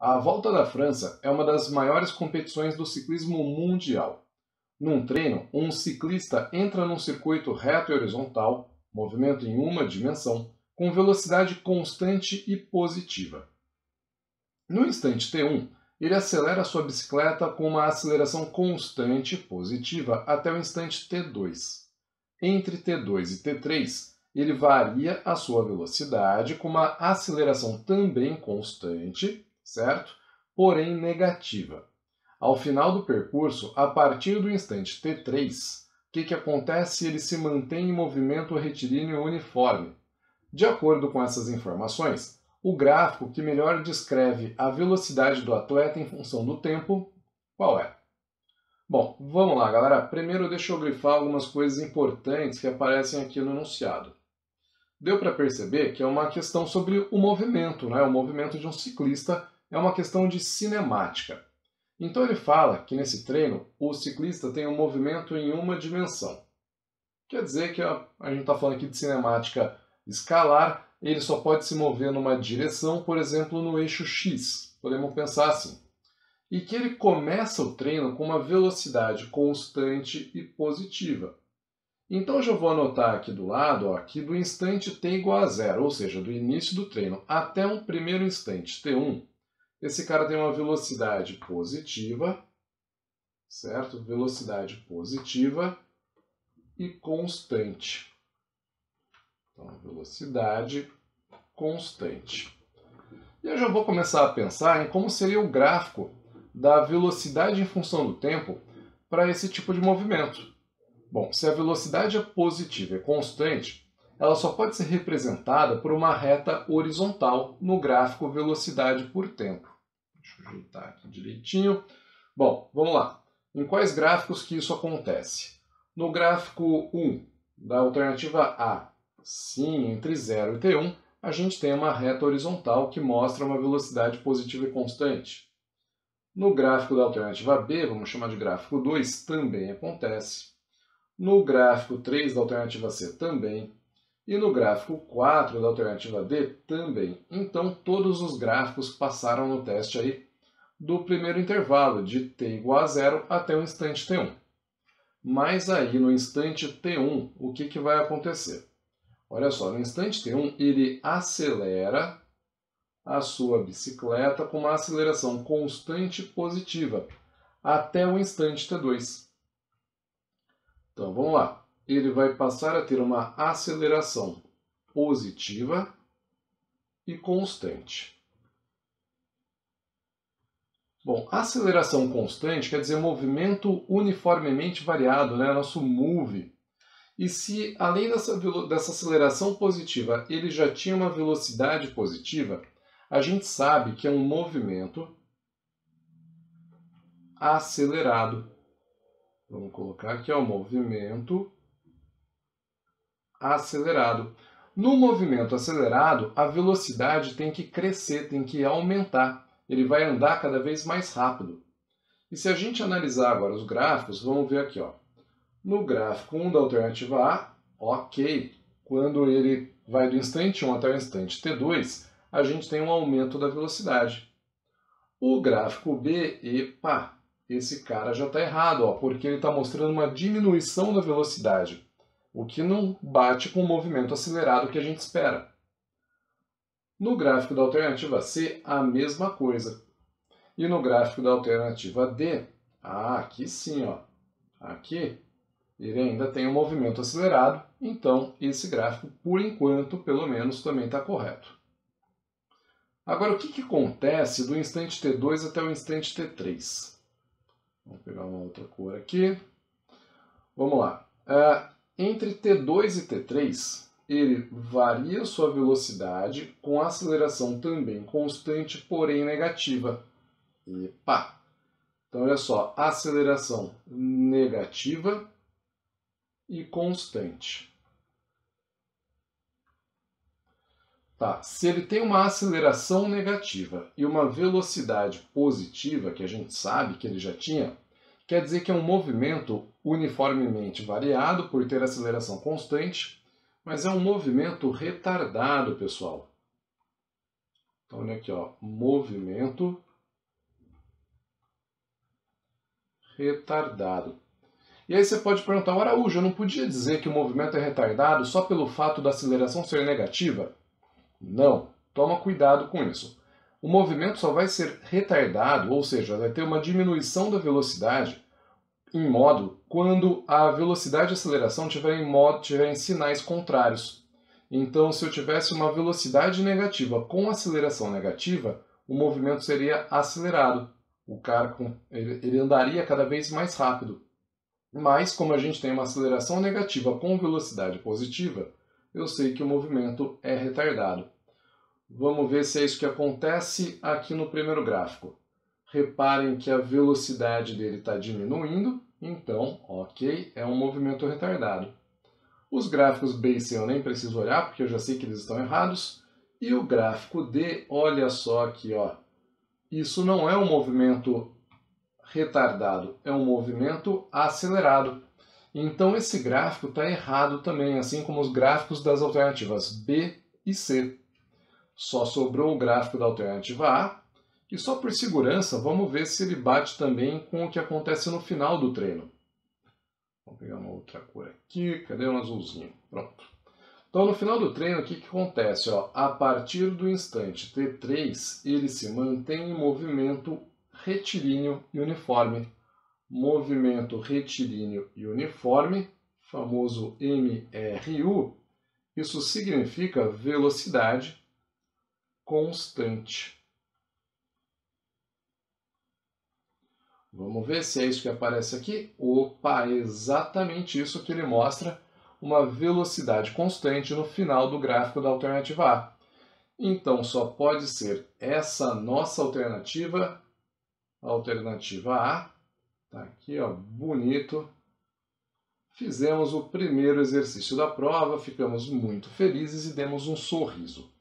A Volta da França é uma das maiores competições do ciclismo mundial. Num treino, um ciclista entra num circuito reto e horizontal, movimento em uma dimensão, com velocidade constante e positiva. No instante T1, ele acelera sua bicicleta com uma aceleração constante positiva até o instante T2. Entre T2 e T3, ele varia a sua velocidade com uma aceleração também constante, certo? Porém negativa. Ao final do percurso, a partir do instante T3, o que acontece? Ele se mantém em movimento retilíneo uniforme. De acordo com essas informações, o gráfico que melhor descreve a velocidade do atleta em função do tempo, qual é? Bom, vamos lá, galera. Primeiro deixa eu grifar algumas coisas importantes que aparecem aqui no enunciado. Deu para perceber que é uma questão sobre o movimento, né? O movimento de um ciclista é uma questão de cinemática. Então ele fala que nesse treino o ciclista tem um movimento em uma dimensão. Quer dizer que a gente está falando aqui de cinemática escalar, ele só pode se mover numa direção, por exemplo, no eixo X. Podemos pensar assim. E que ele começa o treino com uma velocidade constante e positiva. Então eu já vou anotar aqui do lado, ó, que do instante t igual a zero, ou seja, do início do treino até um primeiro instante, t1, esse cara tem uma velocidade positiva, certo? Velocidade positiva e constante. Então, velocidade constante. E eu já vou começar a pensar em como seria o gráfico da velocidade em função do tempo para esse tipo de movimento. Bom, se a velocidade é positiva e constante, ela só pode ser representada por uma reta horizontal no gráfico velocidade por tempo. Deixa eu ajeitar aqui direitinho. Bom, vamos lá. Em quais gráficos que isso acontece? No gráfico 1, da alternativa A, sim, entre 0 e T1, a gente tem uma reta horizontal que mostra uma velocidade positiva e constante. No gráfico da alternativa B, vamos chamar de gráfico 2, também acontece. No gráfico 3 da alternativa C também. E no gráfico 4 da alternativa D também. Então, todos os gráficos passaram no teste aí do primeiro intervalo, de t igual a 0 até o instante t1. Mas aí, no instante t1, o que vai acontecer? Olha só, no instante t1, ele acelera a sua bicicleta com uma aceleração constante positiva até o instante t2. Então, vamos lá. Ele vai passar a ter uma aceleração positiva e constante. Bom, aceleração constante quer dizer movimento uniformemente variado, né? Nosso move. E se, além dessa aceleração positiva, ele já tinha uma velocidade positiva, a gente sabe que é um movimento acelerado. Vamos colocar aqui, ó, o movimento acelerado. No movimento acelerado, a velocidade tem que crescer, tem que aumentar. Ele vai andar cada vez mais rápido. E se a gente analisar agora os gráficos, vamos ver aqui, ó. No gráfico 1 da alternativa A, ok. Quando ele vai do instante 1 até o instante T2, a gente tem um aumento da velocidade. O gráfico B, epa, esse cara já está errado, ó, porque ele está mostrando uma diminuição da velocidade, o que não bate com o movimento acelerado que a gente espera. No gráfico da alternativa C, a mesma coisa. E no gráfico da alternativa D, aqui sim, ó, aqui ele ainda tem um movimento acelerado, então esse gráfico, por enquanto, pelo menos, também está correto. Agora, o que acontece do instante T2 até o instante T3? Vamos pegar uma outra cor aqui. Vamos lá. Entre T2 e T3, ele varia sua velocidade com aceleração também constante, porém negativa. Epa! Então, olha só, aceleração negativa e constante. Tá, se ele tem uma aceleração negativa e uma velocidade positiva, que a gente sabe que ele já tinha, quer dizer que é um movimento uniformemente variado por ter aceleração constante, mas é um movimento retardado, pessoal. Então, olha aqui, ó, movimento retardado. E aí você pode perguntar, Araújo, eu não podia dizer que o movimento é retardado só pelo fato da aceleração ser negativa? Não, toma cuidado com isso. O movimento só vai ser retardado, ou seja, vai ter uma diminuição da velocidade em modo quando a velocidade de aceleração tiver em sinais contrários. Então, se eu tivesse uma velocidade negativa com aceleração negativa, o movimento seria acelerado. O cara ele andaria cada vez mais rápido. Mas, como a gente tem uma aceleração negativa com velocidade positiva, eu sei que o movimento é retardado. Vamos ver se é isso que acontece aqui no primeiro gráfico. Reparem que a velocidade dele está diminuindo, então, ok, é um movimento retardado. Os gráficos B e C eu nem preciso olhar, porque eu já sei que eles estão errados. E o gráfico D, olha só aqui, ó. Isso não é um movimento retardado, é um movimento acelerado. Então esse gráfico está errado também, assim como os gráficos das alternativas B e C. Só sobrou o gráfico da alternativa A, e só por segurança vamos ver se ele bate também com o que acontece no final do treino. Vamos pegar uma outra cor aqui, cadê um azulzinho? Pronto. Então no final do treino o que acontece? Ó, a partir do instante T3 ele se mantém em movimento retilíneo e uniforme. Movimento retilíneo e uniforme, famoso MRU, isso significa velocidade constante. Vamos ver se é isso que aparece aqui. Opa, é exatamente isso que ele mostra, uma velocidade constante no final do gráfico da alternativa A. Então só pode ser essa nossa alternativa, a alternativa A. Tá aqui, ó, bonito. Fizemos o primeiro exercício da prova, ficamos muito felizes e demos um sorriso.